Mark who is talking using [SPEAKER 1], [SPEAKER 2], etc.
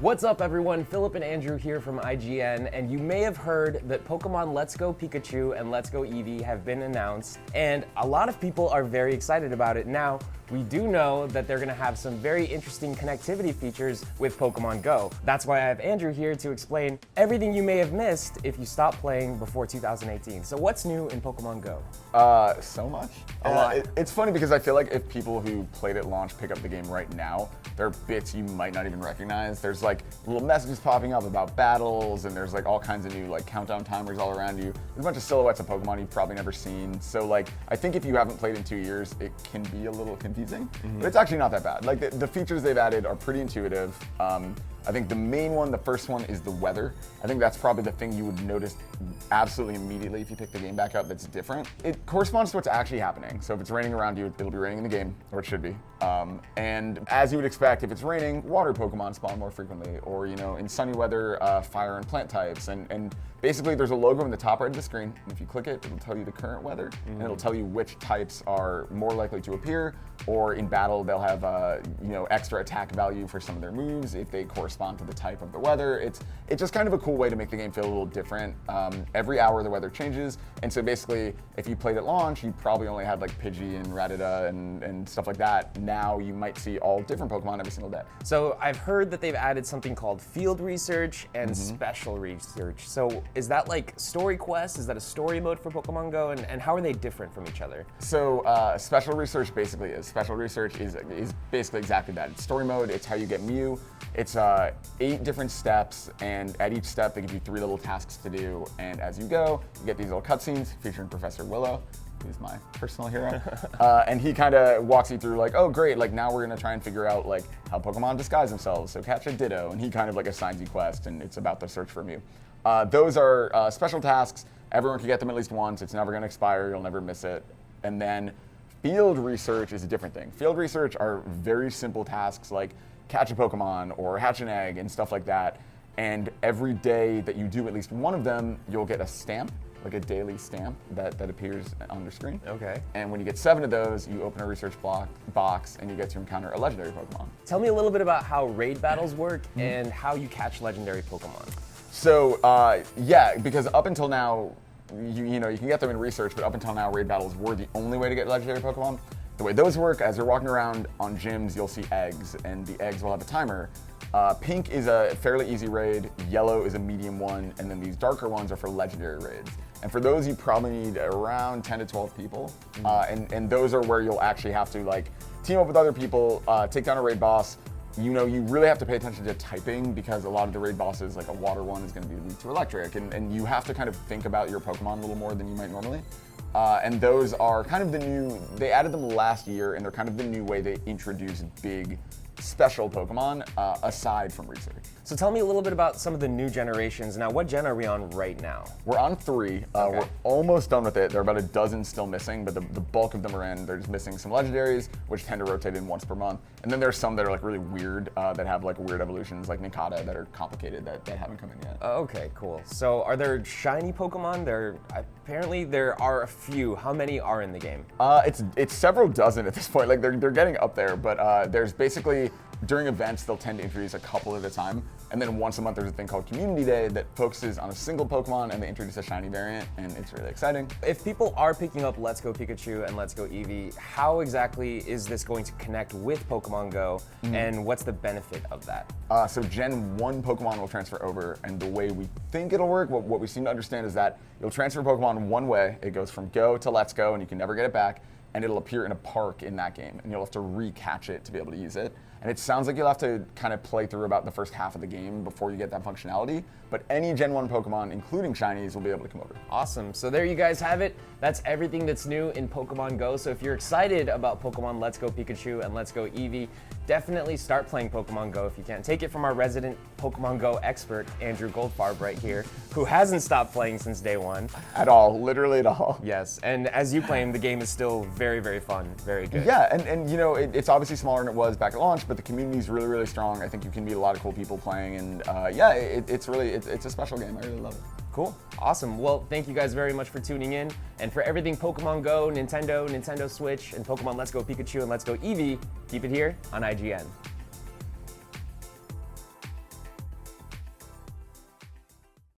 [SPEAKER 1] What's up everyone, Philip and Andrew here from IGN, and you may have heard that Pokemon Let's Go Pikachu and Let's Go Eevee have been announced, and a lot of people are very excited about it. Now, we do know that they're gonna have some very interesting connectivity features with Pokemon Go. That's why I have Andrew here to explain everything you may have missed if you stopped playing before 2018. So what's new in Pokemon Go?
[SPEAKER 2] So much.
[SPEAKER 1] A lot.
[SPEAKER 2] It's funny because I feel like if people who played at launch pick up the game right now, there are bits you might not even recognize. There's like little messages popping up about battles, and there's like all kinds of new like countdown timers all around you. There's a bunch of silhouettes of Pokemon you've probably never seen. So like, I think if you haven't played in 2 years, it can be a little confusing, but it's actually not that bad. Like the features they've added are pretty intuitive. I think the main one, the first one, is the weather. I think that's probably the thing you would notice absolutely immediately if you pick the game back up that's different. It corresponds to what's actually happening. So if it's raining around you, it'll be raining in the game, or it should be. And as you would expect, if it's raining, water Pokemon spawn more frequently, or in sunny weather, fire and plant types. And basically there's a logo in the top right of the screen, and if you click it, it'll tell you the current weather, and it'll tell you which types are more likely to appear, or in battle they'll have extra attack value for some of their moves if they correspond to the type of the weather. It's just kind of a cool way to make the game feel a little different. Every hour the weather changes, and so basically if you played at launch, you probably only had like Pidgey and Rattata and stuff like that. Now you might see all different Pokemon every single day.
[SPEAKER 1] So I've heard that they've added something called field research and special research. So is that like story quests? Is that a story mode for Pokemon Go? And how are they different from each other?
[SPEAKER 2] So special research basically is. Special research is basically exactly that. It's story mode, it's how you get Mew. It's 8 different steps, and at each step they give you 3 little tasks to do, and as you go, you get these little cutscenes featuring Professor Willow, who's my personal hero. And he kind of walks you through like, oh great, like now we're gonna try and figure out like how Pokemon disguise themselves, so catch a Ditto, and he kind of like assigns you quests, and it's about the search for Mew. Those are special tasks. Everyone can get them at least once. It's never gonna expire, you'll never miss it. And then field research is a different thing. Field research are very simple tasks like catch a Pokemon or hatch an egg and stuff like that. And every day that you do at least one of them, you'll get a stamp, like a daily stamp that appears on your screen.
[SPEAKER 1] Okay.
[SPEAKER 2] And when you get 7 of those, you open a research box and you get to encounter a legendary Pokemon.
[SPEAKER 1] Tell me a little bit about how raid battles work and how you catch legendary Pokemon.
[SPEAKER 2] So yeah, because up until now, you can get them in research, but up until now, raid battles were the only way to get legendary Pokemon. The way those work, as you're walking around on gyms, you'll see eggs, and the eggs will have a timer. Pink is a fairly easy raid, yellow is a medium one, and then these darker ones are for legendary raids. And for those, you probably need around 10 to 12 people. And those are where you'll actually have to like team up with other people, take down a raid boss. You really have to pay attention to typing, because a lot of the raid bosses, like a water one, is going to be weak to electric, and you have to kind of think about your Pokemon a little more than you might normally. And those are kind of the new, they added them last year, and they're kind of the new way they introduce big special Pokemon aside from research.
[SPEAKER 1] So tell me a little bit about some of the new generations. Now, what gen are we on right now?
[SPEAKER 2] We're on 3.
[SPEAKER 1] Okay.
[SPEAKER 2] We're almost done with it. There are about a dozen still missing, but the bulk of them are in. They're just missing some legendaries, which tend to rotate in once per month. And then there's some that are like really weird, that have like weird evolutions, like Nincada, that are complicated, that haven't come in yet.
[SPEAKER 1] Okay, cool. So are there shiny Pokemon? Apparently there are a few. How many are in the game?
[SPEAKER 2] It's several dozen at this point. Like they're getting up there, but there's basically, during events, they'll tend to introduce a couple at a time. And then once a month, there's a thing called Community Day that focuses on a single Pokemon, and they introduce a shiny variant, and it's really exciting.
[SPEAKER 1] If people are picking up Let's Go Pikachu and Let's Go Eevee, how exactly is this going to connect with Pokemon Go, and what's the benefit of that?
[SPEAKER 2] So Gen 1 Pokemon will transfer over, and the way we think it'll work, what we seem to understand, is that you'll transfer Pokemon one way. It goes from Go to Let's Go, and you can never get it back, and it'll appear in a park in that game, and you'll have to re-catch it to be able to use it. And it sounds like you'll have to kind of play through about the first half of the game before you get that functionality, but any Gen 1 Pokemon, including shinies, will be able to come over.
[SPEAKER 1] Awesome. So there you guys have it. That's everything that's new in Pokemon Go. So if you're excited about Pokemon Let's Go Pikachu and Let's Go Eevee, definitely start playing Pokemon Go if you can. Take it from our resident Pokemon Go expert, Andrew Goldfarb, right here, who hasn't stopped playing since day 1.
[SPEAKER 2] At all, literally at all.
[SPEAKER 1] Yes, and as you claim, the game is still very, very fun, very good.
[SPEAKER 2] Yeah, and it's obviously smaller than it was back at launch, but the community is really, really strong. I think you can meet a lot of cool people playing, and yeah, it's a special game. I really love it.
[SPEAKER 1] Cool, awesome. Well, thank you guys very much for tuning in. And for everything Pokemon Go, Nintendo Switch, and Pokemon Let's Go Pikachu and Let's Go Eevee, keep it here on IGN.